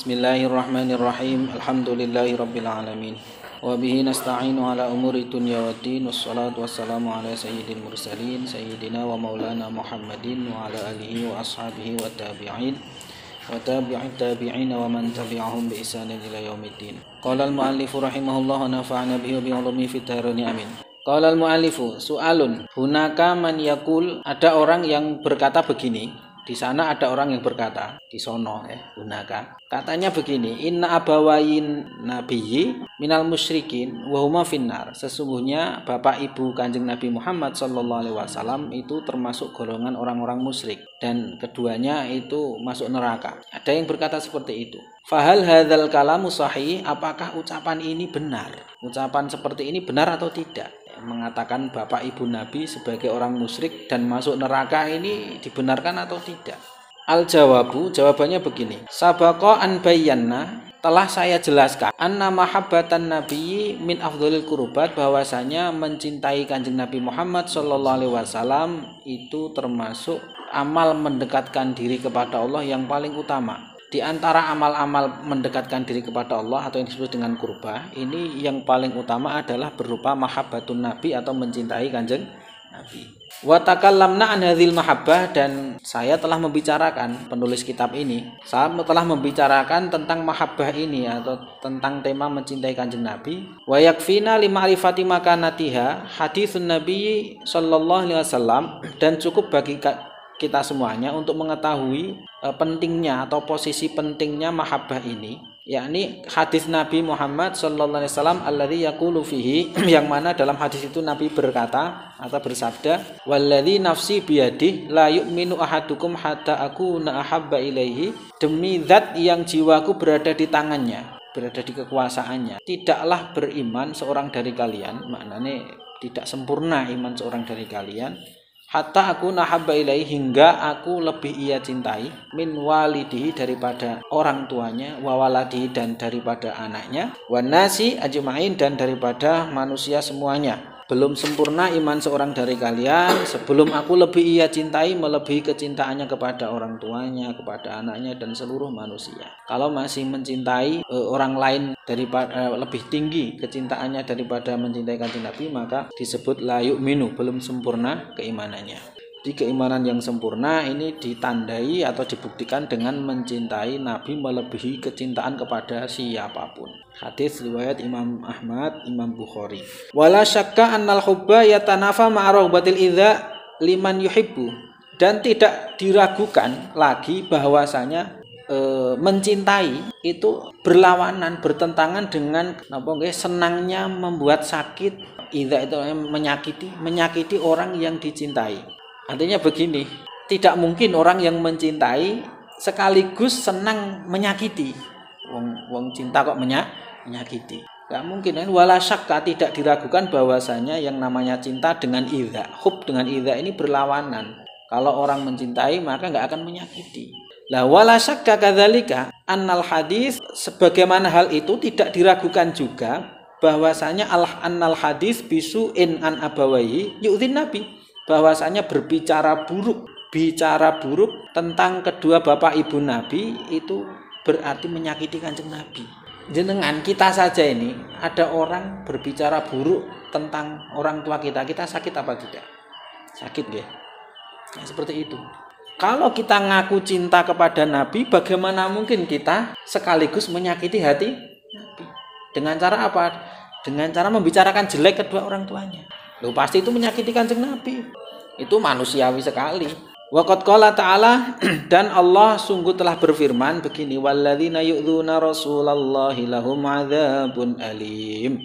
Bismillahirrahmanirrahim. Alhamdulillahirabbil alamin. Wa bihi nasta'inu ala umuri dunya waddin. Wassalatu wassalamu ala sayyidil mursalin sayyidina wa maulana Muhammadin wa ala alihi wa ashabihi wa tabi'in wa tabi'it tabi'in wa man tabi'ahum bi ihsanin ila yaumiddin. Qala al-muallifu rahimahullah wa nafa'ana bihi wa bi ulumi fid dharain amin. Qala al-muallifu su'alun hunaka man yaqul, ada orang yang berkata begini. Di sana ada orang yang berkata, di sono hunaka. Katanya begini, inna abawain nabiyyi minal musyrikin wa huma finnar. Sesungguhnya bapak ibu Kanjeng Nabi Muhammad sallallahu alaihi wasallam itu termasuk golongan orang-orang musyrik dan keduanya itu masuk neraka. Ada yang berkata seperti itu. Fahal hadzal kalamu sahih? Apakah ucapan ini benar? Ucapan seperti ini benar atau tidak? Mengatakan bapak ibu Nabi sebagai orang musyrik dan masuk neraka ini dibenarkan atau tidak? Jawabannya begini. Sabaqa an bayyana, telah saya jelaskan, anna mahabbatan nabiyyi min afdhalil qurbat, bahwasanya mencintai Kanjeng Nabi Muhammad sallallahu alaihi wasallam itu termasuk amal mendekatkan diri kepada Allah yang paling utama. Di antara amal-amal mendekatkan diri kepada Allah atau yang disebut dengan qurbah, ini yang paling utama adalah berupa mahabbatun Nabi atau mencintai Kanjeng Nabi. Wa takallamna an hadzal mahabbah, dan saya telah membicarakan, penulis kitab ini, saya telah membicarakan tentang mahabbah ini atau tentang tema mencintai Kanjeng Nabi. Wa yakfina li ma'rifati makanatiha haditsun Nabi sallallahu alaihi wasallam, dan cukup bagi kita semuanya untuk mengetahui pentingnya atau posisi pentingnya mahabbah ini, yakni hadis Nabi Muhammad sallallahu alaihi wasallam alladzi yaqulu fihi, yang mana dalam hadis itu Nabi berkata atau bersabda, walladzi nafsi biyadihi la yu'minu ahadukum hatta akuna ahabba ilaihi, demi zat yang jiwaku berada di tangannya, berada di kekuasaannya, tidaklah beriman seorang dari kalian, maknanya tidak sempurna iman seorang dari kalian, hatta aku nahabba ilaihi, hingga aku lebih ia cintai, min walidihi, daripada orang tuanya, wa waladihi, dan daripada anaknya, wa nasi ajmain, dan daripada manusia semuanya. Belum sempurna iman seorang dari kalian sebelum aku lebih ia cintai, melebihi kecintaannya kepada orang tuanya, kepada anaknya, dan seluruh manusia. Kalau masih mencintai orang lain daripada lebih tinggi kecintaannya daripada mencintai Kanjeng Nabi, maka disebut la yu'minu, belum sempurna keimanannya. Di keimanan yang sempurna ini ditandai atau dibuktikan dengan mencintai Nabi melebihi kecintaan kepada siapapun. Hadis riwayat Imam Ahmad, Imam Bukhari. Wala syakka annal hubba yatanafa ma'arabatil idza liman yuhibbu, dan tidak diragukan lagi bahwasanya mencintai itu berlawanan, bertentangan dengan senangnya membuat sakit. Idza itu menyakiti orang yang dicintai. Artinya begini, tidak mungkin orang yang mencintai sekaligus senang menyakiti. Wong cinta kok menyakiti. Gak mungkin. Wala syakka, tidak diragukan bahwasanya yang namanya cinta dengan idza, hub dengan idza ini berlawanan. Kalau orang mencintai maka gak akan menyakiti. Lah wala syakka kadzalika annal hadis, sebagaimana hal itu tidak diragukan juga bahwasanya annal hadis bisu'in an abawaihi yu'dhin nabi, bahwasanya berbicara buruk tentang kedua bapak ibu Nabi itu berarti menyakiti Kanjeng Nabi. Jenengan kita saja ini, ada orang berbicara buruk tentang orang tua kita sakit apa tidak? Sakit ya? Nah, seperti itu. Kalau kita ngaku cinta kepada Nabi, bagaimana mungkin kita sekaligus menyakiti hati Nabi? Dengan cara apa? Dengan cara membicarakan jelek kedua orang tuanya. Loh, pasti itu menyakiti Kanjeng Nabi. Itu manusiawi sekali. Wa qad qala ta'ala, dan Allah sungguh telah berfirman begini, walladzina yu'dzuna rasulallahi lahum 'adzabun alim,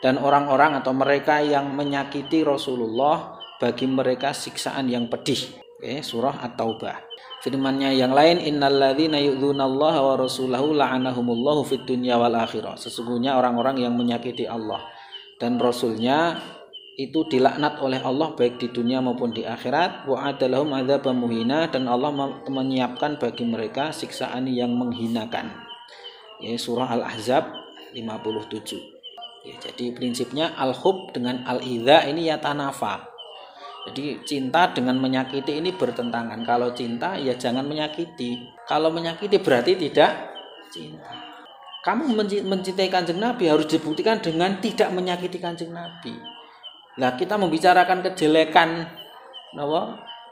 dan orang-orang atau mereka yang menyakiti Rasulullah, bagi mereka siksaan yang pedih. Surah At-Taubah. Firman-Nya yang lain, innalladzina yu'dzunallaha wa rasulahu la'anahumullahu fid dunya wal akhirah. Sesungguhnya orang-orang yang menyakiti Allah dan Rasulnya itu dilaknat oleh Allah baik di dunia maupun di akhirat. Wa adalahum adzabam muhina, dan Allah menyiapkan bagi mereka siksaan yang menghinakan. Surah Al-Ahzab 57. Jadi prinsipnya al-hub dengan al-idza ini yatanafa. Jadi cinta dengan menyakiti ini bertentangan. Kalau cinta ya jangan menyakiti. Kalau menyakiti berarti tidak cinta. Kamu mencintai Kanjeng Nabi harus dibuktikan dengan tidak menyakiti Kanjeng Nabi. Lah kita membicarakan kejelekan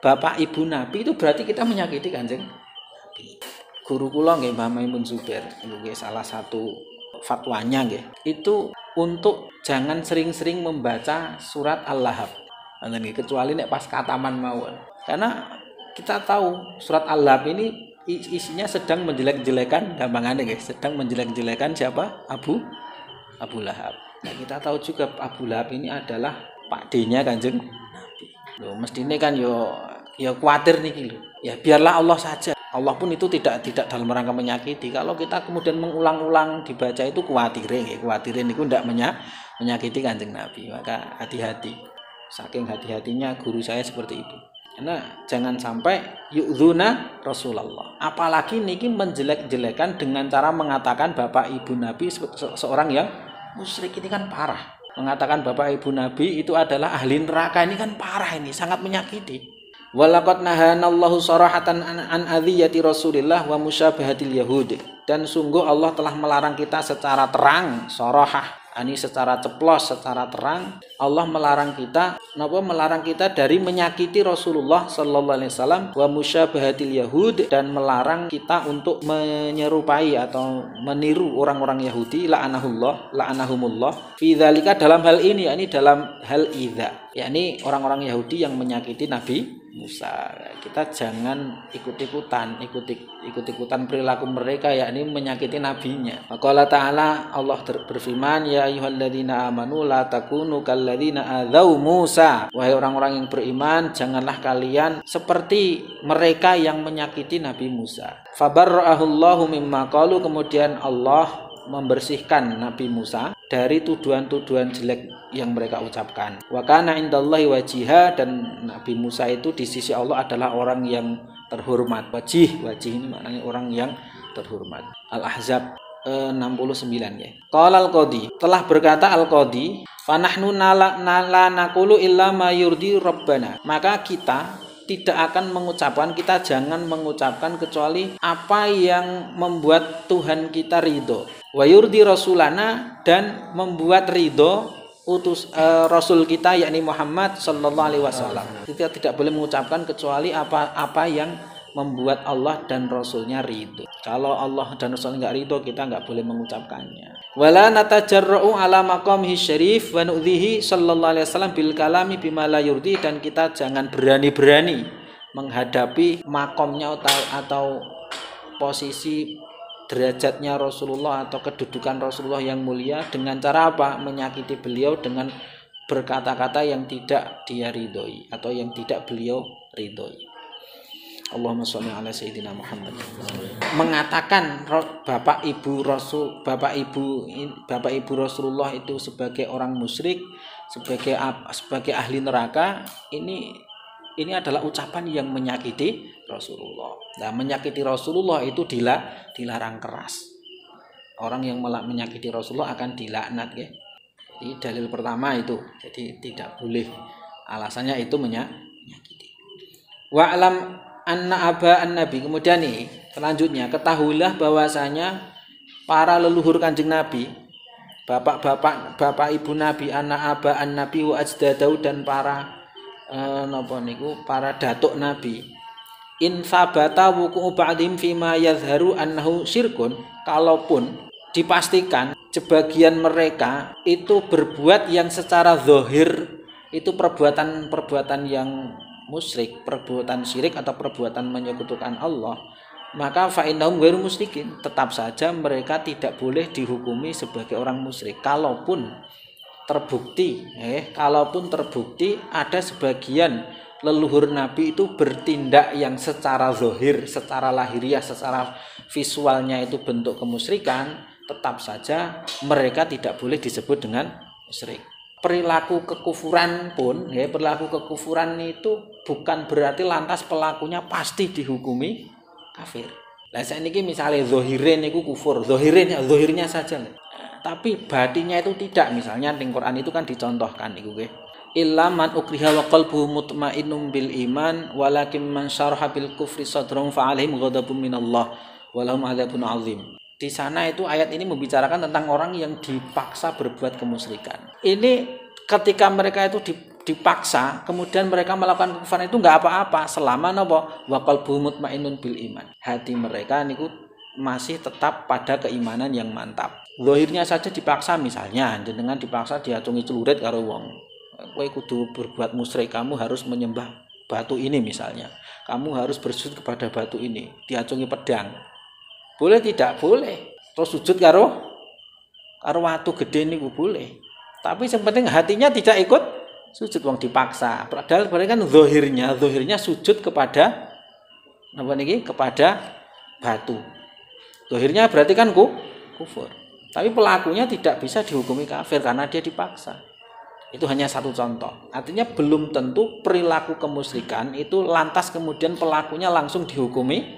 bapak ibu Nabi itu berarti kita menyakiti Kanjeng Nabi. Guru kula nggih Mbah Maimun Zubair, nggih salah satu fatwanya nggih. Itu untuk jangan sering-sering membaca surat Al-Lahab. Kecuali nek pas kataman mawon. Karena kita tahu surat Al-Lahab ini isinya sedang menjelek-jelekan gampangane guys, sedang menjelek-jelekan siapa? Abu Lahab. Nah, kita tahu juga Abu Lahab ini adalah Pak D-nya Kanjeng Nabi. Loh, mestine kan yo kuatir niki lho. Ya biarlah Allah saja. Allah pun itu tidak dalam rangka menyakiti. Kalau kita kemudian mengulang-ulang dibaca itu kuatirin niku ndak menyakiti Kanjeng Nabi. Maka hati-hati. Saking hati-hatinya guru saya seperti itu. Karena jangan sampai yu'dzuna Rasulullah. Apalagi niki menjelek-jelekan dengan cara mengatakan bapak ibu Nabi seorang yang musyrik, ini kan parah. Mengatakan bapak ibu Nabi itu adalah ahli neraka, ini kan parah, ini sangat menyakiti. Walaqad nahanallahu sarahatan an adziyati Rasulillah wa musyabahatil yahud. Dan sungguh Allah telah melarang kita secara terang, sarahah, ini secara ceplos, secara terang. Allah melarang kita dari menyakiti Rasulullah sallallahu alaihi wasallam wa musyabahatil yahud, dan melarang kita untuk menyerupai atau meniru orang-orang Yahudi, la'anahumullah fi dzalika, dalam hal ini, yakni dalam hal idza, yakni orang-orang Yahudi yang menyakiti Nabi Musa. Kita jangan ikut-ikutan perilaku mereka, yakni menyakiti nabinya. Maka Ta'ala Allah berfirman, ya ayyuhalladzina amanu la takunu kalladzina adzau Musa. Wahai orang-orang yang beriman, janganlah kalian seperti mereka yang menyakiti Nabi Musa. Fabarra'ahullahu mimma qalu, kemudian Allah membersihkan Nabi Musa dari tuduhan-tuduhan jelek yang mereka ucapkan. Wa kana indallahi wajiha, dan Nabi Musa itu di sisi Allah adalah orang yang terhormat. Wajih ini maknanya orang yang terhormat. Al-Ahzab 69 ya. Qala al-Qadi, telah berkata al-Qadi, fanahnu nala naqulu illa ma yurdi rabbana. Maka kita tidak akan mengucapkan, kita jangan mengucapkan kecuali apa yang membuat Tuhan kita ridho. Wa yurdi rasulana, dan membuat ridho Rasul kita, yakni Muhammad sallallahu alaihi wasallam. Kita tidak boleh mengucapkan kecuali apa yang membuat Allah dan Rasulnya ridho. Kalau Allah dan Rasulnya enggak ridho, kita enggak boleh mengucapkannya. Wala natajarra'u ala maqamihi syarif wa nu'dhihi sallallahu alaihi wasallam bil kalami bima la yurdi, dan kita jangan berani-berani menghadapi makomnya atau posisi derajatnya Rasulullah atau kedudukan Rasulullah yang mulia dengan cara apa? Menyakiti beliau dengan berkata-kata yang tidak dia ridhoi atau yang tidak beliau ridhoi. Allahumma sholli ala sayyidina Muhammad. Mengatakan bapak ibu Rasulullah itu sebagai orang musyrik, sebagai ahli neraka, ini adalah ucapan yang menyakiti Rasulullah. Nah, menyakiti Rasulullah itu dilarang keras. Orang yang menyakiti Rasulullah akan dilaknat, ya. Jadi dalil pertama itu. Jadi tidak boleh. Alasannya itu menyakiti. Wa'lam anna aba an-nabi. Kemudian nih, selanjutnya ketahuilah bahwasanya para leluhur Kanjeng Nabi, bapak ibu Nabi, anak aba an-nabi wa ajdadau, dan para para datuk Nabi, in sabata wuqu'u ba'dhim fima yadhharu annahu syirkun, kalaupun dipastikan sebagian mereka itu berbuat yang secara zahir itu perbuatan yang musyrik, perbuatan syirik atau perbuatan menyekutukan Allah, maka fa innahum ghairu musyrikin, tetap saja mereka tidak boleh dihukumi sebagai orang musyrik. Kalaupun terbukti ada sebagian leluhur Nabi itu bertindak yang secara zahir, secara lahiriah, secara visualnya itu bentuk kemusyrikan, tetap saja mereka tidak boleh disebut dengan musyrik. Perilaku kekufuran pun, perilaku kekufuran itu bukan berarti lantas pelakunya pasti dihukumi kafir. Lah saiki misalnya zahirin itu kufur, zahirnya saja. Tapi batinnya itu tidak. Misalnya di Quran itu kan dicontohkan iku nggih. Illa man ukriha wa qalbuhu mutmainnun bil iman walakin man syaraha bil kufri sadrun fa alaihim ghadabun minallah wa lahum adzabun azim. Di sana itu ayat ini membicarakan tentang orang yang dipaksa berbuat kemusyrikan. Ini ketika mereka itu dipaksa, kemudian mereka melakukan kekufuran itu enggak apa-apa selama napa wa qalbuhum mutmainnun bil iman. Hati mereka niku masih tetap pada keimanan yang mantap. Zahirnya saja dipaksa, misalnya jenengan dipaksa diacungi celurit karo wong. Kowe kudu berbuat musyrik, kamu harus menyembah batu ini misalnya. Kamu harus bersujud kepada batu ini, diacungi pedang. Boleh tidak? Boleh. Terus sujud karo watu gede niku boleh. Tapi yang penting hatinya tidak ikut sujud, wong dipaksa. Padahal kan zahirnya sujud kepada apa niki? Kepada batu. Zahirnya berarti kan kufur. Tapi pelakunya tidak bisa dihukumi kafir karena dia dipaksa. Itu hanya satu contoh. Artinya belum tentu perilaku kemusyrikan itu lantas kemudian pelakunya langsung dihukumi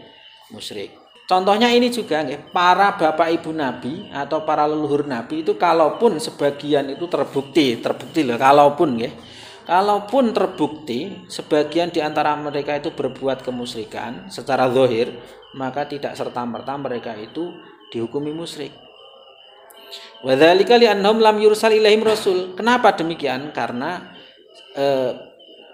musyrik. Contohnya ini juga, para bapak ibu nabi atau para leluhur nabi itu kalaupun sebagian itu terbukti loh, kalaupun terbukti sebagian di antara mereka itu berbuat kemusyrikan secara zahir, maka tidak serta-merta mereka itu dihukumi musyrik. Wa dzalika li annahum lam yursal ilaihim rasul. Kenapa demikian? Karena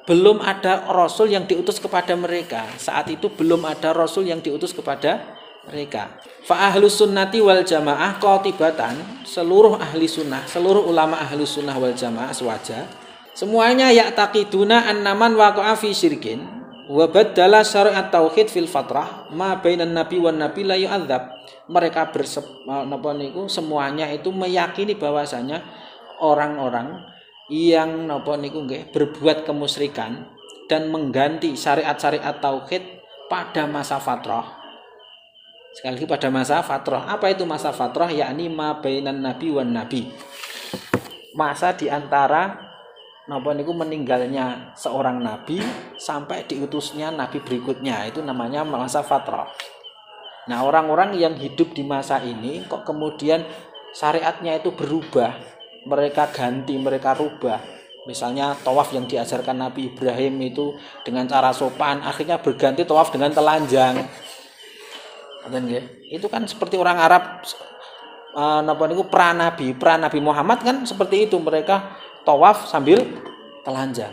belum ada rasul yang diutus kepada mereka. Saat itu belum ada rasul yang diutus kepada mereka. Fa ahlus sunnati wal jamaah qatibatan, seluruh ahli sunnah, seluruh ulama ahli sunnah wal jamaah sewaja, semuanya ya'taqiduna annaman waqa'a fi syirkin wa baddala syariat tauhid fil fatrah ma bainan nabi wan nabi la yu'adzab. Mereka semuanya itu meyakini bahwasanya orang-orang yang berbuat kemusyrikan dan mengganti syariat-syariat tauhid pada masa fatrah. Sekali lagi pada masa fatrah. Apa itu masa fatrah? Yakni ma bainan nabi wan nabi. Masa di antara meninggalnya seorang nabi sampai diutusnya nabi berikutnya, itu namanya masa fatrah. Nah, orang-orang yang hidup di masa ini kok kemudian syariatnya itu berubah, mereka ganti, mereka rubah. Misalnya tawaf yang diajarkan Nabi Ibrahim itu dengan cara sopan, akhirnya berganti tawaf dengan telanjang. Itu kan seperti orang Arab pra-nabi Muhammad kan seperti itu, mereka tawaf sambil telanjang.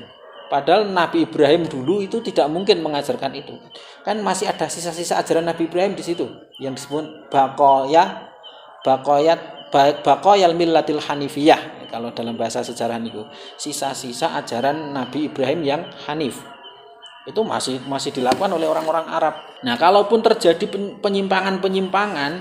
Padahal Nabi Ibrahim dulu itu tidak mungkin mengajarkan itu. Kan masih ada sisa-sisa ajaran Nabi Ibrahim di situ yang disebut baqayal millatil hanifiyah. Kalau dalam bahasa sejarah niku, sisa-sisa ajaran Nabi Ibrahim yang hanif. Itu masih dilakukan oleh orang-orang Arab. Nah, kalaupun terjadi penyimpangan-penyimpangan,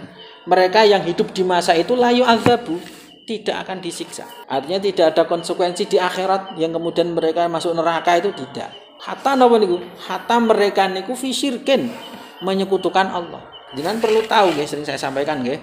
mereka yang hidup di masa itu la yu'adzabu, tidak akan disiksa. Artinya tidak ada konsekuensi di akhirat yang kemudian mereka masuk neraka, itu tidak. Hatta mereka niku fi syirkin, menyekutukan Allah. Jangan perlu tahu guys, sering saya sampaikan guys,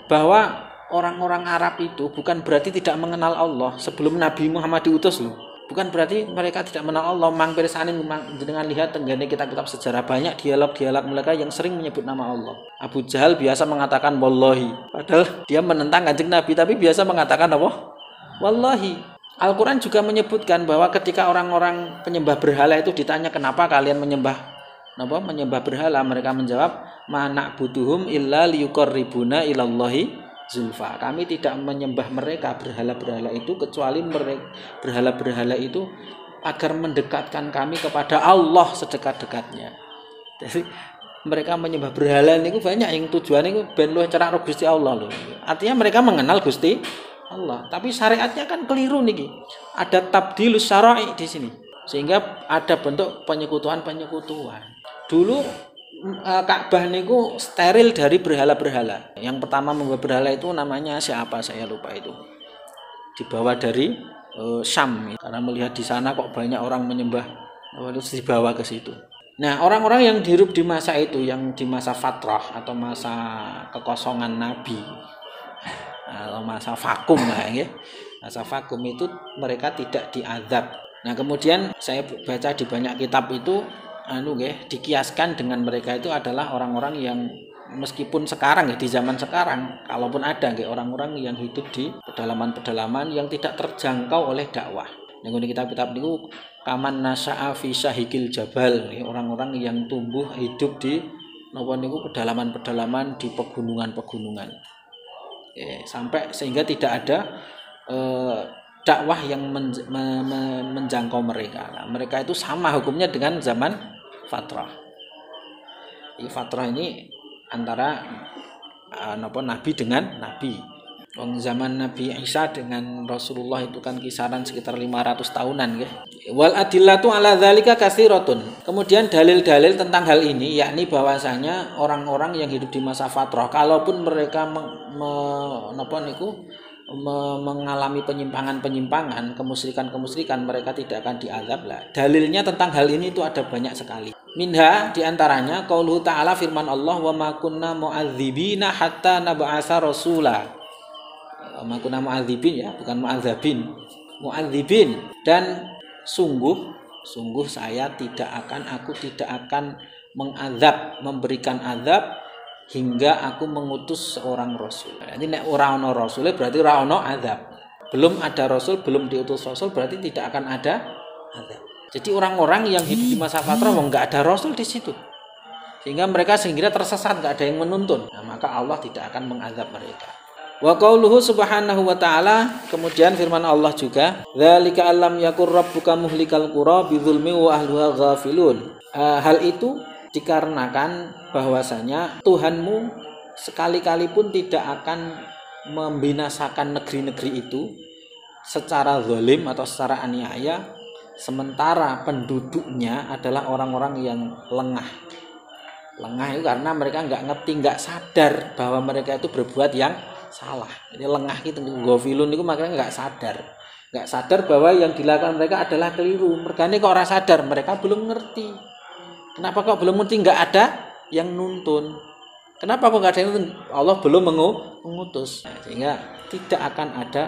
bahwa orang-orang Arab itu bukan berarti tidak mengenal Allah sebelum Nabi Muhammad diutus loh. Bukan berarti mereka tidak mengenal Allah. Mang pirsanin dengan lihat tenggane kitab-kitab sejarah, banyak dialog-dialog mereka yang sering menyebut nama Allah. Abu Jahal biasa mengatakan wallahi, padahal dia menentang Kanjeng Nabi, tapi biasa mengatakan apa? Wallahi. Al-Quran juga menyebutkan bahwa ketika orang-orang penyembah berhala itu ditanya kenapa kalian menyembah berhala, mereka menjawab ma na'buduhum illa liyuqarribuna ilallahi zulfa. Kami tidak menyembah mereka berhala-berhala itu kecuali berhala-berhala itu agar mendekatkan kami kepada Allah sedekat-dekatnya. Jadi mereka menyembah berhala ini banyak yang tujuannya itu ben luwih cerak karo Gusti Allah loh. Artinya mereka mengenal Gusti Allah, tapi syariatnya kan keliru niki. Ada tabdilus syara'i di sini. Sehingga ada bentuk penyekutuan-penyekutuan. Dulu Ka'bah niku steril dari berhala-berhala. Yang pertama membuat berhala itu namanya siapa saya lupa itu. Dibawa dari Syam karena melihat di sana kok banyak orang menyembah, lalu dibawa ke situ. Nah, orang-orang yang hidup di masa itu, yang di masa fatrah atau masa kekosongan Nabi atau masa vakum lah ya. Masa vakum itu mereka tidak diazab. Nah, kemudian saya baca di banyak kitab itu dikiaskan dengan mereka itu adalah orang-orang yang meskipun sekarang di zaman sekarang, kalaupun ada orang-orang yang hidup di pedalaman-pedalaman yang tidak terjangkau oleh dakwah. Yang kitab-kitab itu kaman nasya'a fi syahikil jabal, orang-orang yang tumbuh hidup di napa niku pedalaman-pedalaman di pegunungan-pegunungan. Sampai sehingga tidak ada dakwah yang menjangkau mereka. Nah, mereka itu sama hukumnya dengan zaman fatrah. Fatrah ini antara nabi dengan nabi. Zaman Nabi Isa dengan Rasulullah itu kan kisaran sekitar 500 tahunan ya. Wal adillatu ala dzalika katsiratun. Kemudian dalil-dalil tentang hal ini yakni bahwasanya orang-orang yang hidup di masa fatrah kalaupun mereka mengalami penyimpangan-penyimpangan, kemusyrikan-kemusyrikan, mereka tidak akan diazab lah. Dalilnya tentang hal ini itu ada banyak sekali. Minha diantaranya qauluhu ta'ala firman Allah wa ma kunna mu'adzibina hatta nab'atsa rasula. Makuna mu'adzibin ya, bukan mu'adzabin. Mu'adzibin, dan sungguh aku tidak akan mengazab, memberikan azab hingga aku mengutus seorang rasul. Jadi nek ora ana rasul berarti ora ana azab. Belum ada rasul, belum diutus rasul berarti tidak akan ada azab. Jadi orang-orang yang hidup di masa fatrah enggak ada rasul di situ. Sehingga mereka tersesat, enggak ada yang menuntun. Nah, maka Allah tidak akan mengazab mereka. Wa qauluhu subhanahu wa ta'ala, kemudian firman Allah juga, dzalika allam yakur rabbuka muhlikal qura bidzulmi wa ahluha ghafilun. Hal itu dikarenakan bahwasanya Tuhanmu sekali-kali pun tidak akan membinasakan negeri-negeri itu secara zalim atau secara aniaya, sementara penduduknya adalah orang-orang yang lengah. Lengah itu karena mereka enggak ngerti, enggak sadar bahwa mereka itu berbuat yang salah. Ini lengah gitu, ghafilun itu makanya enggak sadar bahwa yang dilakukan mereka adalah keliru. Mergane kok ora sadar, mereka belum ngerti. Kenapa kok belum ngerti? Enggak ada yang nuntun. Kenapa kok enggak ada yang nuntun? Allah belum mengutus. Nah, sehingga tidak akan ada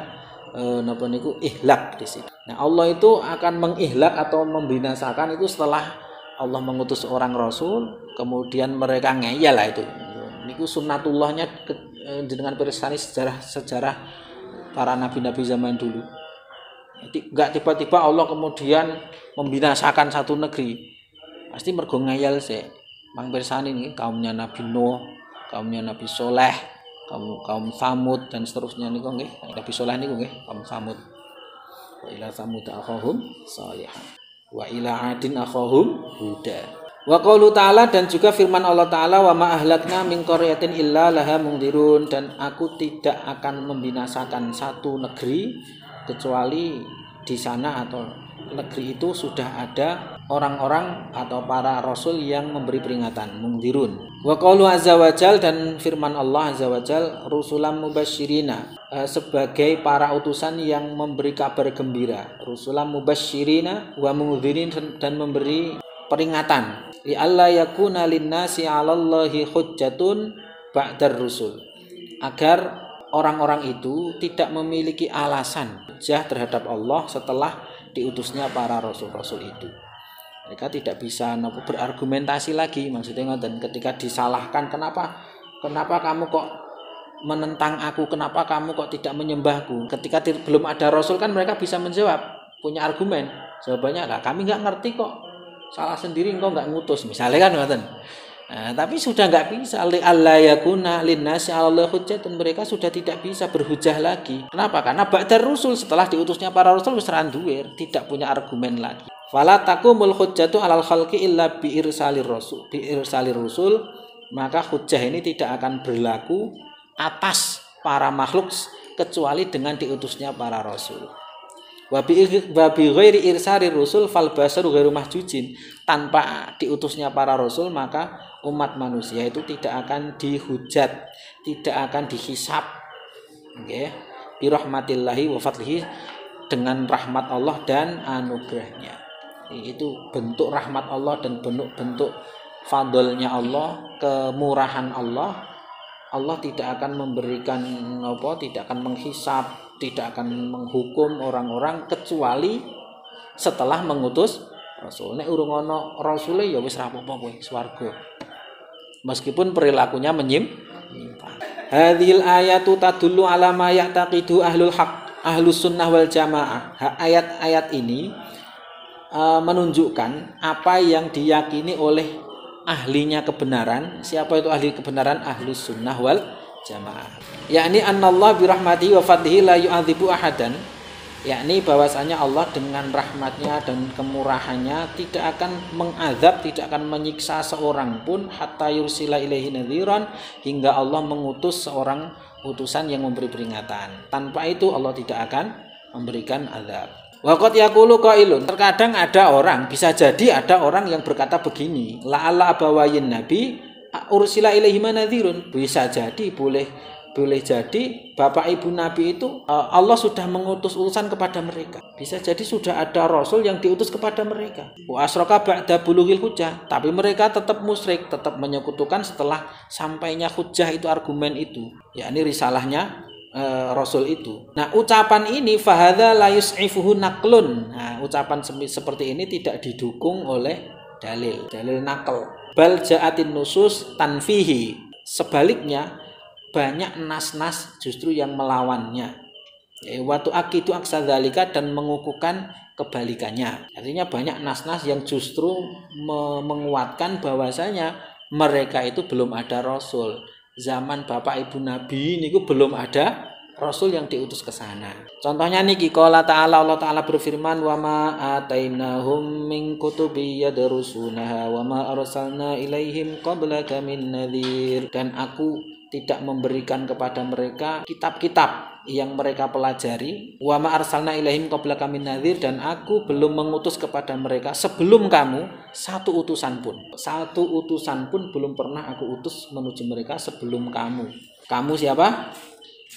ihlak di situ. Nah, Allah itu akan mengihlak atau membinasakan itu setelah Allah mengutus orang rasul, kemudian mereka ngeyel lah itu. Niku sunnatullahnya dengan pirsani sejarah para nabi-nabi zaman dulu. Jadi enggak tiba-tiba Allah kemudian membinasakan satu negeri. Pasti mergo ngeyel sih. Mang pirsani ini kaumnya Nabi Nuh, kaumnya Nabi Soleh, kaum Samud dan seterusnya niku nggih. Nabi Soleh niku nggih kaum Samud. Wa ila Samud akhahum Shalihan. Wa ila Adin akhahum Huda. Wa qaulu ta'ala, dan juga firman Allah Ta'ala, wa ma ahlakna min qaryatin illa laha mungdirun, dan aku tidak akan membinasakan satu negeri kecuali di sana atau negeri itu sudah ada orang-orang atau para rasul yang memberi peringatan, mungdirun. Wa qaulu azza wajal, dan firman Allah azza wajal, rusulam mubasyirina, sebagai para utusan yang memberi kabar gembira. Rusulam mubasyirina wa mungdirin, dan memberi peringatan. Li alla yakuna linnasi 'alallahi hujjatun ba'dar rusul. Agar orang-orang itu tidak memiliki alasan hujjah terhadap Allah setelah diutusnya para rasul-rasul itu. Mereka tidak bisa berargumentasi lagi, maksudnya ngoten, ketika disalahkan, kenapa kamu kok menentang aku, kenapa kamu kok tidak menyembahku. Ketika belum ada rasul kan mereka bisa menjawab, punya argumen. Jawabannya lah, kami enggak ngerti kok. Salah sendiri engkau enggak ngutus, misalnya kan ngoten. Nah, tapi sudah enggak bisa, alla yakuna linnasi 'alallahi hujjatun, mereka sudah tidak bisa berhujjah lagi. Kenapa? Karena ba'dar rusul, setelah diutusnya para rasul wis ra duwe, tidak punya argumen lagi. Fala taqumul hujjatu 'alal khalqi illa bi irsalir rusul, maka hujjah ini tidak akan berlaku atas para makhluk kecuali dengan diutusnya para rasul. Wa bi ghairi irsalir rusul fal basaru ghairu mahjujin, tanpa diutusnya para rasul maka umat manusia itu tidak akan dihujat, tidak akan dihisab, nggih, bi rahmatillahi wa fadlihi, dengan rahmat Allah dan anugerahnya. Itu bentuk rahmat Allah dan bentuk fadlnya Allah, kemurahan Allah. Allah tidak akan memberikan tidak akan menghisab, tidak akan menghukum orang-orang kecuali setelah mengutus rasul. Nek urung ana rasule ya wis ra apa-apa kowe swarga. Meskipun perilakunya menyimpang. Hadhil ayatu tadullu ala ma ya'taqidu ahlul haq, ahlus sunnah wal jamaah. Ayat-ayat ini menunjukkan apa yang diyakini oleh ahlinya kebenaran. Siapa itu ahli kebenaran? Ahlus sunnah wal jamaah. Yakni annallah birahmatihi wa fadlihi la yu'adzibu ahadan. Yakni bahwasanya Allah dengan rahmatnya dan kemurahannya tidak akan mengazab, tidak akan menyiksa seorang pun hatta yursila ilaihi nadhiran, hingga Allah mengutus seorang utusan yang memberi peringatan. Tanpa itu Allah tidak akan memberikan azab. Waqad yaqulu qailun, terkadang ada orang, bisa jadi ada orang yang berkata begini, la'alla abawayin nabi ursila ilaihi nadhirun. Bisa jadi, boleh jadi bapak ibu nabi itu Allah sudah mengutus utusan kepada mereka. Bisa jadi sudah ada rasul yang diutus kepada mereka. Wa asraka ba'da bulughil hujjah, tapi mereka tetap musyrik, tetap menyekutukan setelah sampainya hujjah itu, argumen itu, yakni risalahnya rasul itu. Nah, ucapan ini fahadza la yus'ifuhu naqlun. Nah, ucapan seperti ini tidak didukung oleh dalil naql. Bal ja'atin nusus tanfihi. Sebaliknya banyak nas-nas justru yang melawannya. Waktu akidu aksadzalika, dan mengukuhkan kebalikannya. Artinya banyak nas-nas yang justru menguatkan bahwasanya mereka itu belum ada rasul. Zaman bapak ibu nabi niku belum ada rasul yang diutus ke sana. Contohnya niki qala ta'ala, Allah Ta'ala berfirman, wa ma atainahum min kutubi yadrusunaha wa ma arsalna ilaihim qablaka min nadhir. Dan aku tidak memberikan kepada mereka kitab-kitab yang mereka pelajari. Wa ma arsalna ilaihim qablaka min nadhir, dan aku belum mengutus kepada mereka sebelum kamu satu utusan pun belum pernah aku utus menuju mereka sebelum kamu. Kamu siapa?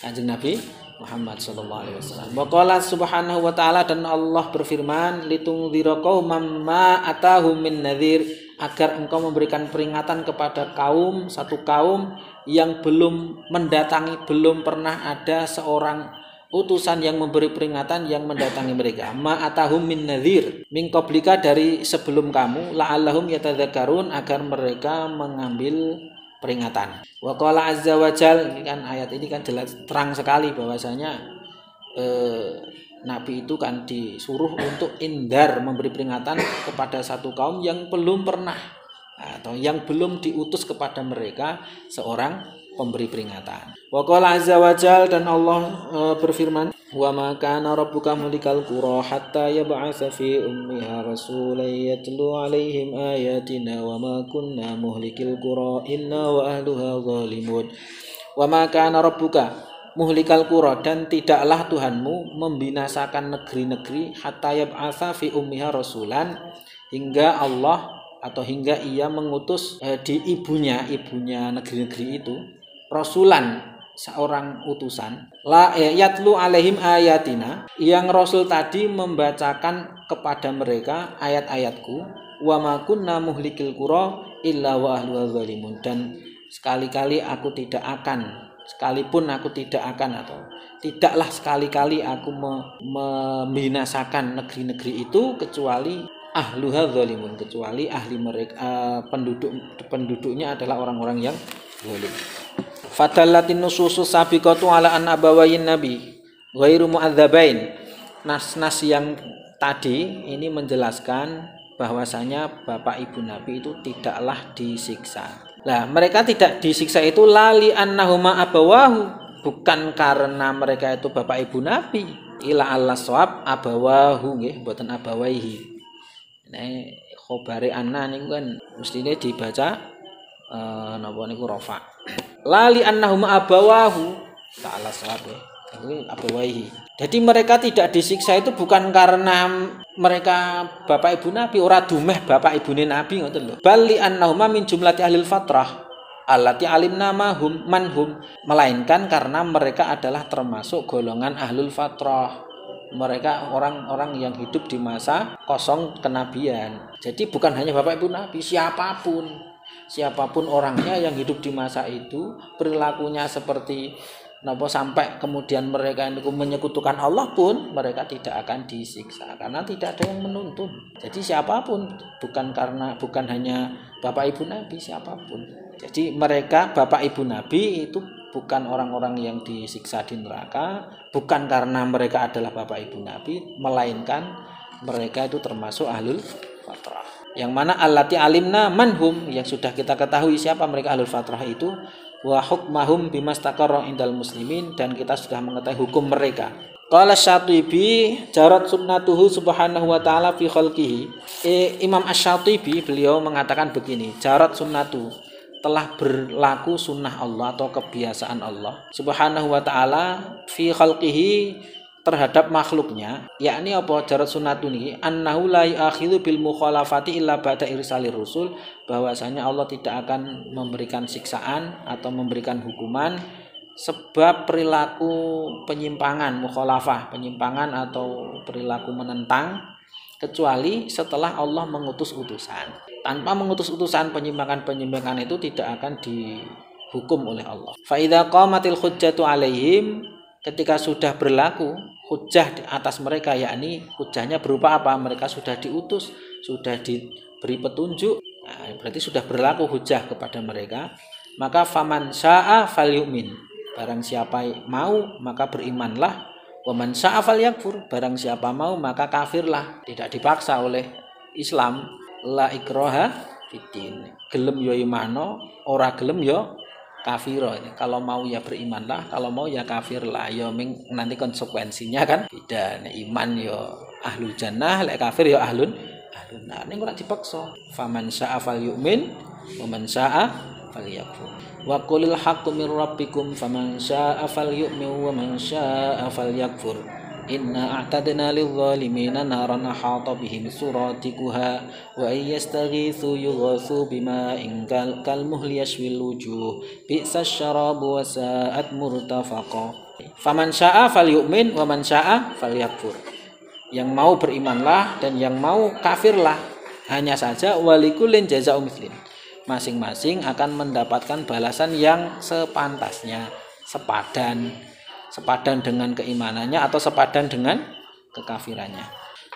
Kanjeng Nabi Muhammad sallallahu alaihi wasallam. Wa qala subhanahu wa ta'ala, dan Allah berfirman, litungdzira qauman ma atahum min nadhir, agar engkau memberikan peringatan kepada satu kaum yang belum mendatangi, belum pernah ada seorang utusan yang memberi peringatan yang mendatangi mereka. Ma atahum min nadhir, min qablika, dari sebelum kamu, la'allahum yatadzakkarun, agar mereka mengambil peringatan. Wa qala azza wa jal, ini kan ayat ini kan jelas terang sekali bahwasanya Nabi itu kan disuruh untuk indar, memberi peringatan kepada satu kaum yang belum pernah atau yang belum diutus kepada mereka seorang pemberi peringatan. Wa qala azza wa jal, dan Allah berfirman, wa ma kana rabbuka mulikal qura hatta yab'atsa fi ummiha rasulan yatlu 'alaihim ayatina wa ma kunna muhlikil qura illa wa ahluha zalimun. Wa ma kana rabbuka muhlikal qura, dan tidaklah Tuhanmu membinasakan negeri-negeri, hatta yab'atsa fi ummiha rasulan, hingga Allah atau hingga ia mengutus di ibunya negeri-negeri itu rasulan, seorang utusan, la yatlu alaihim ayatina, yang rasul tadi membacakan kepada mereka ayat-ayatku, wa ma kunna muhlikil qura illa wa ahluha zalimun, dan sekalipun aku tidak akan atau tidaklah sekali-kali aku membinasakan negeri-negeri itu kecuali ahluha zalimun, kecuali ahli mereka, penduduknya adalah orang-orang yang zalim. Fadallatin nususus sabiqatu ala an abawayin nabi ghairu mu'adzabain. Nas-nas yang tadi ini menjelaskan bahwasanya bapak ibu nabi itu tidaklah disiksa. Nah, mereka tidak disiksa itu lali annahuma abawahu, bukan karena mereka itu bapak ibu nabi. Ila Allah shawab abawahu nggih, mboten abawaihi. Nek khobare anna niku kan mestine dibaca napa niku rafa. Lali annahuma abawahu ta'ala shawab abawaihi. Jadi mereka tidak disiksa itu bukan karena mereka bapak ibu nabi, ora dumeh bapak ibune nabi ngoten lho. Bali annahuma min jumlati ahlil fatrah allati alimna manhum, melainkan karena mereka adalah termasuk golongan ahlul fatrah. Mereka orang-orang yang hidup di masa kosong kenabian. Jadi bukan hanya bapak ibu nabi, siapapun orangnya yang hidup di masa itu, perilakunya seperti sampai kemudian mereka itu menyekutukan Allah pun mereka tidak akan disiksa karena tidak ada yang menuntun. Jadi siapapun, bukan hanya bapak ibu nabi, siapapun. Jadi mereka bapak ibu nabi itu bukan orang-orang yang disiksa di neraka, bukan karena mereka adalah bapak ibu nabi, melainkan mereka itu termasuk ahlul fatrah. yang mana allati alimna manhum, yang sudah kita ketahui siapa mereka ahlul fatrah itu, wa hukmahum bimastaqarra indal muslimin, dan kita sudah mengetahui hukum mereka. Qala Syatibi jarat sunnatuhu subhanahu wa ta'ala fi khalqihi. Imam Asy-Syatibi beliau mengatakan begini, jarat sunnatu, telah berlaku sunnah Allah atau kebiasaan Allah subhanahu wa ta'ala fi khalqihi, terhadap makhluknya, yakni apa jarat sunnatu ini, annahu la yu'akhidhu bil mukhalafati illa ba'da irsalir rusul, bahwasanya Allah tidak akan memberikan siksaan atau memberikan hukuman sebab perilaku penyimpangan, mukhalafah, penyimpangan atau perilaku menentang, kecuali setelah Allah mengutus utusan. Tanpa mengutus utusan, penyimpangan-penyimpangan itu tidak akan dihukum oleh Allah. Fa idza qamatil hujjatu alaihim, ketika sudah berlaku hujjah di atas mereka, yakni hujjahnya berupa apa? Mereka sudah diutus, sudah diberi petunjuk, nah, berarti sudah berlaku hujjah kepada mereka. Maka faman syaa falyu'min, barang siapa mau maka berimanlah. Wa man syaa falyakfur, barang siapa mau maka kafirlah. Tidak dipaksa oleh Islam. La ikraha fiddin, gelem yo imano, ora gelem yo kafir. Kalau mau ya berimanlah, kalau mau ya kafirlah. Ya nanti konsekuensinya kan beda. Nek iman ya ahlul jannah, lek kafir ya ahlun nar. Ning ora dipaksa. Faman syaa falyu'min wa man syaa falyakfur. Wa qulil haqqu mir rabbikum faman syaa falyu'min wa man syaa falyakfur. Inna a'tadna lidh-dhalimina naran ahata bihim suratikuha wa ayastaghithu yughathu bima'in kalmuhli yashwil wujuh bi'sas syarabu wa sa'at murtafaqa. Faman syaa falyu'min wa man syaa falyakfur. Yang mau berimanlah dan yang mau kafirlah. Hanya saja walikullin jazaa'u mithlin, masing-masing akan mendapatkan balasan yang sepantasnya, sepadan dengan keimanannya atau sepadan dengan kekafirannya.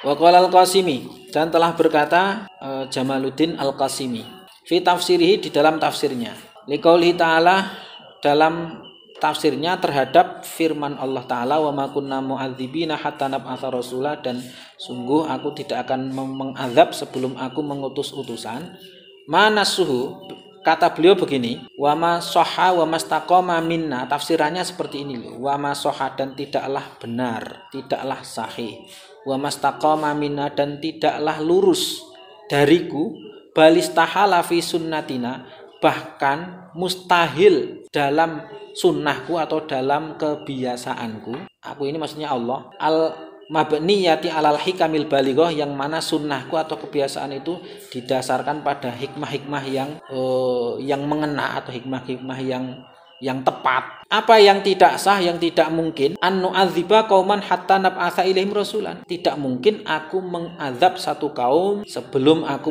Wa qala al-Qasimi, dan telah berkata Jamaluddin al-Qasimi fi tafsirihi, di dalam tafsirnya, liqaulihi ta'ala, dalam tafsirnya terhadap firman Allah Ta'ala, wa ma kunna mu'adzibina hatta nab'atsa rasula, dan sungguh aku tidak akan mengazab sebelum aku mengutus utusan. Manasuhu, kata beliau begini, wa ma sahha wa mastaqama minna, tafsirannya seperti ini loh. Wa ma sahha, dan tidaklah benar, tidaklah sahih. Wa mastaqama minna, dan tidaklah lurus dariku. Balistahala fi sunnatina, bahkan mustahil dalam sunnahku atau dalam kebiasaanku. Aku ini maksudnya Allah. Mabniyati alal hikamil balighah, yang mana sunnahku atau kebiasaan itu didasarkan pada hikmah-hikmah yang mengena atau hikmah-hikmah yang tepat. Apa yang tidak sah, yang tidak mungkin, an nu'adziba qauman hatta nab'atsa ilaihim rasulan, tidak mungkin aku mengazab satu kaum sebelum aku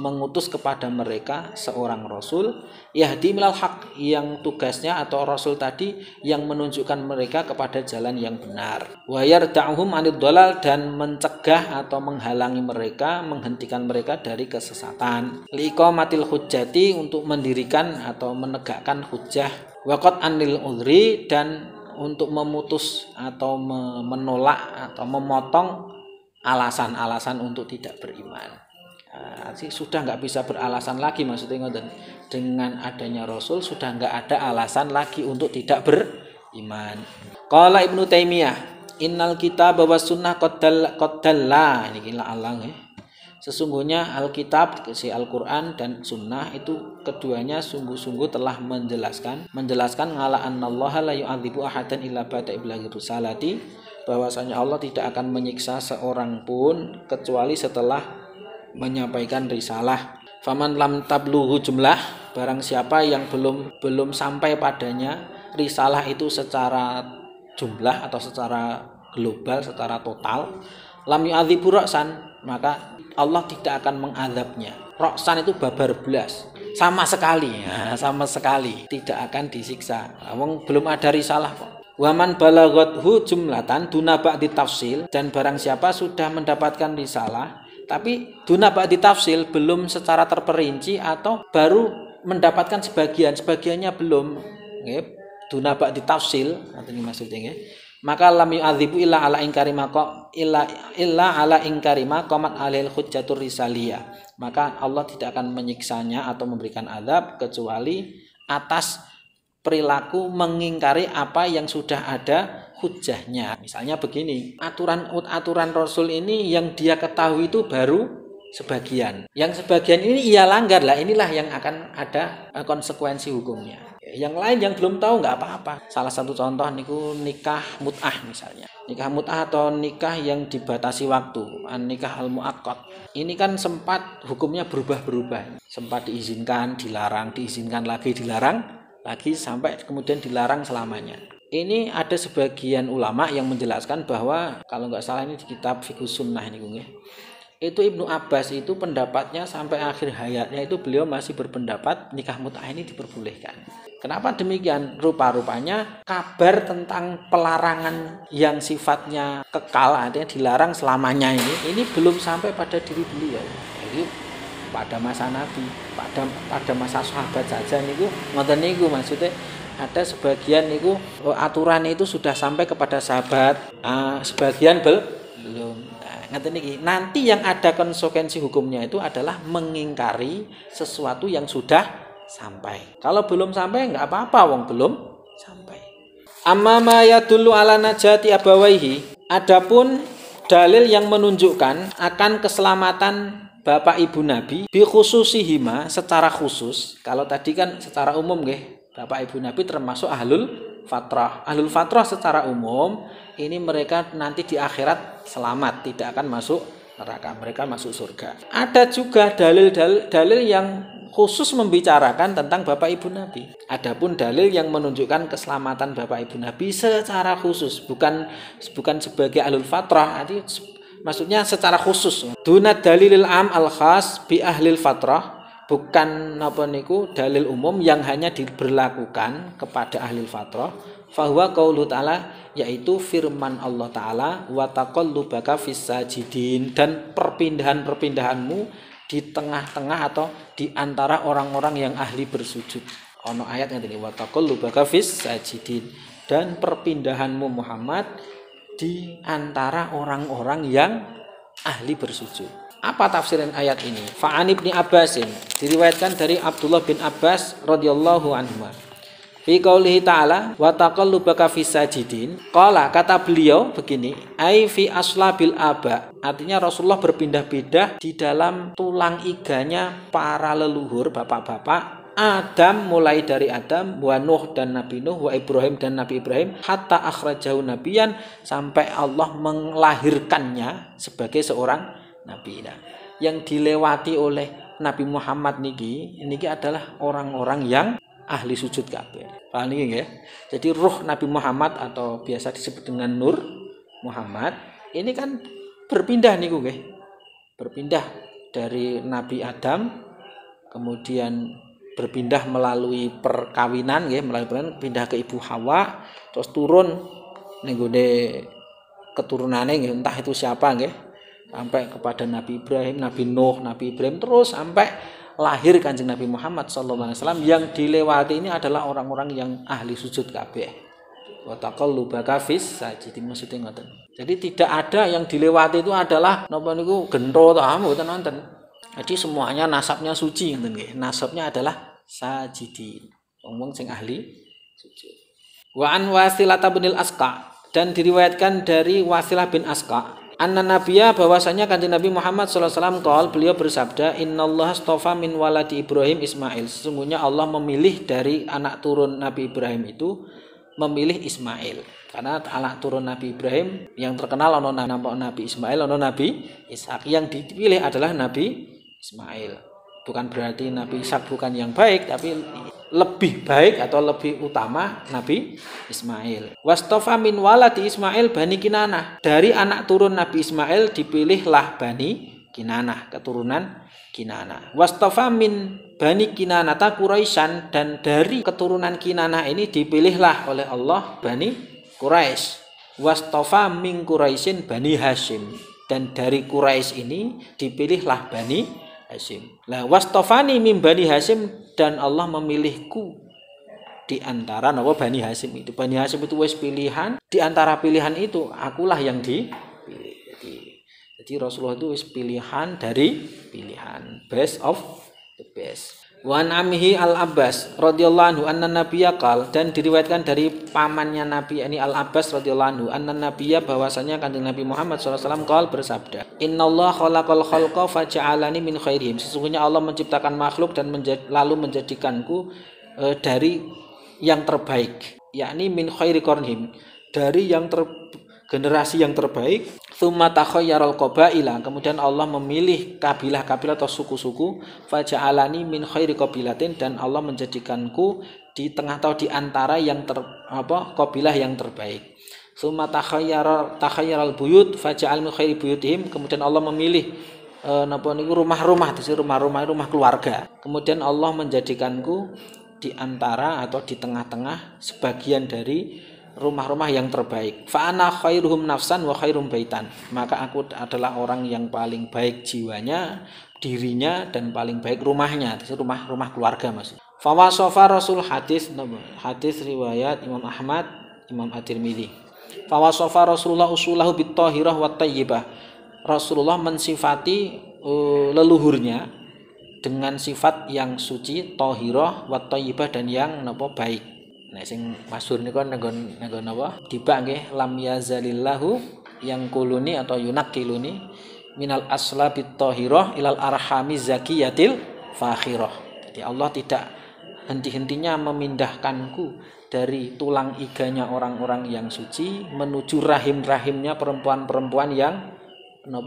mengutus kepada mereka seorang rasul, yahdi milal haq, yang tugasnya atau rasul tadi yang menunjukkan mereka kepada jalan yang benar, wa yarda'uhum anid dhalal, dan mencegah atau menghalangi mereka, menghentikan mereka dari kesesatan, liqamatil hujjati, untuk mendirikan atau menegakkan hujjah, waqat anil udhri, dan untuk memutus atau menolak atau memotong alasan-alasan untuk tidak beriman. Sudah nggak bisa beralasan lagi, maksudnya dengan adanya Rasul sudah nggak ada alasan lagi untuk tidak beriman. Qala Ibnu Taimiyah, innal kitab wa sunnah qad dalla, ini gila Allah ya. Sesungguhnya Alkitab, si Al-Quran dan Sunnah itu keduanya sungguh-sungguh telah menjelaskan ngala annallaha la yu'adzibu ahadan illa ba'da iblaghi risalati, bahwasanya Allah tidak akan menyiksa seorang pun kecuali setelah menyampaikan risalah. Faman lam tablughu jumlah, barang siapa yang belum sampai padanya risalah itu secara jumlah atau secara global, secara total, lam yu'adzibu ra'san, maka Allah tidak akan mengazabnya. Roksan itu babar belas, sama sekali tidak akan disiksa. Belum ada risalah kok. Waman balaghathu jumlatan duna ba'di tafsil, dan barang siapa sudah mendapatkan risalah tapi duna ba'di tafsil, belum secara terperinci atau baru mendapatkan sebagiannya belum. Duna ba'di tafsil, artinya maksudnya Maka lam yu'adzibu illa ala ingkari maqam illa ala ingkari maqamat alil hujjatur risaliyah. Maka Allah tidak akan menyiksanya atau memberikan azab kecuali atas perilaku mengingkari apa yang sudah ada hujjahnya. Misalnya begini, aturan Rasul ini yang dia ketahui itu baru sebagian. Yang sebagian ini ia langgar lah, inilah yang akan ada konsekuensi hukumnya. Yang lain yang belum tahu nggak apa-apa. Salah satu contoh niku nikah mut'ah misalnya. Nikah mut'ah atau nikah yang dibatasi waktu, nikah al-mu'aqqad. Ini kan sempat hukumnya berubah-berubah. Sempat diizinkan, dilarang, diizinkan lagi, dilarang lagi sampai kemudian dilarang selamanya. Ini ada sebagian ulama yang menjelaskan bahwa kalau nggak salah ini di kitab Fiqhus Sunnah ini itu Ibnu Abbas itu pendapatnya sampai akhir hayatnya itu beliau masih berpendapat nikah mut'ah ini diperbolehkan. Kenapa demikian? Rupa-rupanya kabar tentang pelarangan yang sifatnya kekal, artinya dilarang selamanya ini belum sampai pada diri beliau. Jadi pada masa Nabi, pada masa sahabat saja niku ngoten niku maksudnya ada sebagian niku aturan itu sudah sampai kepada sahabat, sebagian belum. Nanti yang ada konsekuensi hukumnya itu adalah mengingkari sesuatu yang sudah sampai. Kalau belum sampai nggak apa-apa, wong belum sampai. Amma ma yadullu ala najati abawaihi. Adapun dalil yang menunjukkan akan keselamatan bapak ibu Nabi bi khususihima secara khusus. Kalau tadi kan secara umum nggih, bapak ibu Nabi termasuk ahlul fatrah. Ahlul fatrah secara umum ini mereka nanti di akhirat selamat, tidak akan masuk neraka, mereka masuk surga. Ada juga dalil yang khusus membicarakan tentang bapak ibu Nabi. Adapun dalil yang menunjukkan keselamatan bapak ibu Nabi secara khusus, bukan sebagai ahlul fatrah, maksudnya secara khusus. Dunat dalilil am al khas bi ahlil fatrah, bukan dalil umum yang hanya diberlakukan kepada ahlil fatrah. Fahuwa qaulu ta'ala, yaitu firman Allah Ta'ala, wa taqallubaka fis sajidin, dan perpindahanmu di tengah-tengah atau di antara orang-orang yang ahli bersujud. Ono ayat yang tadi wa taqallubaka fis sajidin, dan perpindahanmu Muhammad di antara orang-orang yang ahli bersujud. Apa tafsiran ayat ini? Fa'an ibni Abbasin, diriwayatkan dari Abdullah bin Abbas radhiyallahu anhu. Fi qaulihi ta'ala wa taqallubaka fis sajidin, qala, kata beliau begini, ai fi aslabil aba, artinya Rasulullah berpindah-pindah di dalam tulang iganya para leluhur bapak-bapak Adam, mulai dari Adam, wa Nuh dan Nabi Nuh, wa Ibrahim dan Nabi Ibrahim, hatta akhrajahu nabiyan, sampai Allah melahirkannya sebagai seorang nabi. Nah, yang dilewati oleh Nabi Muhammad niki adalah orang-orang yang ahli sujud kabeh. Paham nggih ya? Jadi ruh Nabi Muhammad atau biasa disebut dengan Nur Muhammad ini kan berpindah niku nggih. Berpindah dari Nabi Adam, kemudian berpindah melalui perkawinan nggih, pindah ke Ibu Hawa, terus turun ning gone keturunane nggih, entah itu siapa nggih, sampai kepada Nabi Ibrahim, Nabi Nuh, Nabi Ibrahim, terus sampai lahir Kanjeng Nabi Muhammad sallallahu alaihi wasallam. Yang dilewati ini adalah orang-orang yang ahli sujud kabeh. Wa taqallubaka fis sajidin, maksudnya ngoten. Jadi tidak ada yang dilewati itu adalah napa niku gento ta mboten nonton. Jadi semuanya nasabnya suci ngoten nggih. Nasabnya adalah sajidin. Wong sing ahli sujud. Wa an Wasilah bin Asqa, dan diriwayatkan dari Wasilah bin Asqa, anna nabiyya, bahwasanya Kanjeng Nabi Muhammad sallallahu alaihi wasallam qaul, beliau bersabda, innallaha astafa min waladi Ibrahim Ismail, sesungguhnya Allah memilih dari anak turun Nabi Ibrahim itu, memilih Ismail. Karena anak turun Nabi Ibrahim yang terkenal ono Nabi Ismail, ono Nabi Ishak. Yang dipilih adalah Nabi Ismail. Bukan berarti Nabi Ishak bukan yang baik, tapi lebih baik atau lebih utama Nabi Ismail. Wastofa min waladi Ismail Bani Kinanah, dari anak turun Nabi Ismail dipilihlah Bani Kinanah, keturunan Kinanah. Wastofa min Bani Kinanata Quraisyan, dan dari keturunan Kinanah ini dipilihlah oleh Allah Bani Quraisy. Wastofa min Quraisyin Bani Hashim, dan dari Quraisy ini dipilihlah Bani Hashim. Lah wastofani min Bani Hashim, dan Allah memilihku di antara napa Bani Hasyim itu. Bani Hasyim itu wis pilihan, di antara pilihan itu akulah yang dipilih. Jadi Rasulullah itu wis pilihan dari pilihan, best of the best. Wa namihi Al-Abbas radhiyallahu anhu anna nabiyya qal, dan diriwayatkan dari pamannya Nabi ini Al-Abbas radhiyallahu anhu anna nabiyya bahwasanya kanjeng Nabi Muhammad sallallahu alaihi wasallam qal bersabda, innallaha khalaqal khalqa faja'alani min khairihim, sesungguhnya Allah menciptakan makhluk dan lalu menjadikanku dari yang terbaik, yakni min khairi qarnihim, dari yang generasi yang terbaik. Tsumma takhayyaral qabaila, kemudian Allah memilih kabilah-kabilah atau suku-suku. Faja'alani min khairi qabilatin, dan Allah menjadikanku di tengah atau di antara yang kabilah yang terbaik. Tsumma takhayyaral buyut faja'al min khairi buyutihim, kemudian Allah memilih rumah-rumah keluarga. Kemudian Allah menjadikanku di antara atau di tengah-tengah sebagian dari rumah-rumah yang terbaik. Fa ana khairuhum nafsan wa khairum baitan, maka aku adalah orang yang paling baik jiwanya, dirinya, dan paling baik rumahnya. Itu rumah keluarga maksud. Fa wasafa Rasul hadis riwayat Imam Ahmad, Imam At-Tirmidzi. Fa wasafa Rasulullah usulahu bit thahirah wat thayyibah. Rasulullah mensifati leluhurnya dengan sifat yang suci, thahirah wat thayyibah, dan yang baik. Nah sing masyhur niku nggon napa? Tiba nggih lam yazalillahu yang kuluni atau yunakiluni minal aslabit thahirah ilal arhami zakiyatil fakhirah. Jadi Allah tidak henti-hentinya memindahkanku dari tulang iganya orang-orang yang suci menuju rahim-rahimnya perempuan-perempuan yang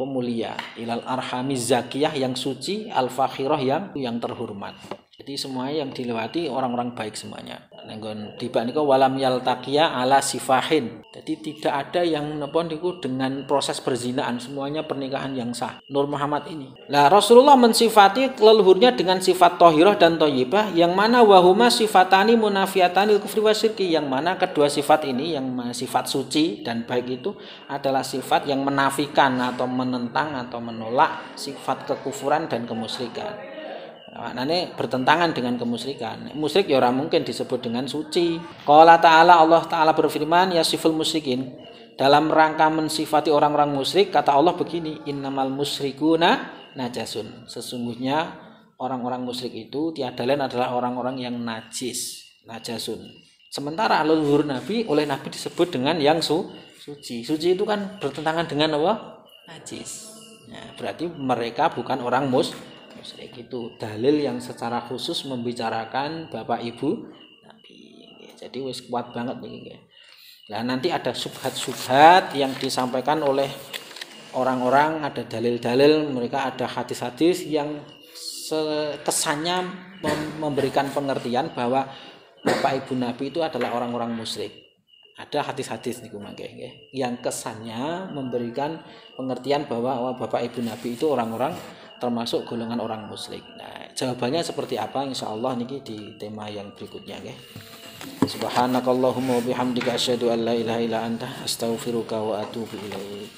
mulia, ilal arhami zakiyah yang suci, al fakhirah yang terhormat. Jadi semua yang dilewati orang-orang baik semuanya. Nenggon tiba niku walam yaltaqiya ala sifahin. Jadi tidak ada yang niku dengan proses perzinaan, semuanya pernikahan yang sah. Nur Muhammad ini. Lah Rasulullah mensifati leluhurnya dengan sifat thahirah dan thayyibah, yang mana wahuma sifatani munafiatani kufri wasyirki, yang mana kedua sifat ini, yang sifat suci dan baik itu adalah sifat yang menafikan atau menentang atau menolak sifat kekufuran dan kemusyrikan. Maknanya bertentangan dengan kemusyrikan. Musyrik ya ora mungkin disebut dengan suci. Qala ta'ala, Allah Ta'ala berfirman, yasiful musyrikin, dalam rangka mensifati orang-orang musyrik, kata Allah begini, innamal musyrikuna najasun, sesungguhnya orang-orang musyrik itu tiada lain adalah orang-orang yang najis, najasun. Sementara leluhur Nabi oleh Nabi disebut dengan yang suci. Suci itu kan bertentangan dengan apa? Najis. Nah, berarti mereka bukan orang musyrik. Itu dalil yang secara khusus membicarakan bapak ibu Nabi. Jadi wis kuat banget nih. Nah nanti ada subhat-subhat yang disampaikan oleh orang-orang, ada dalil-dalil, mereka ada hadis-hadis yang kesannya memberikan pengertian bahwa bapak ibu Nabi itu adalah orang-orang musyrik. Ada hadis-hadis niku mangke nggih, yang kesannya memberikan pengertian bahwa bapak ibu Nabi itu orang-orang termasuk golongan orang musyrik. Nah, jawabannya seperti apa? Insyaallah niki di tema yang berikutnya nggih. Subhanakallahumma wa bihamdika asyhadu an la ilaha illa anta astaghfiruka wa atubu ilaik.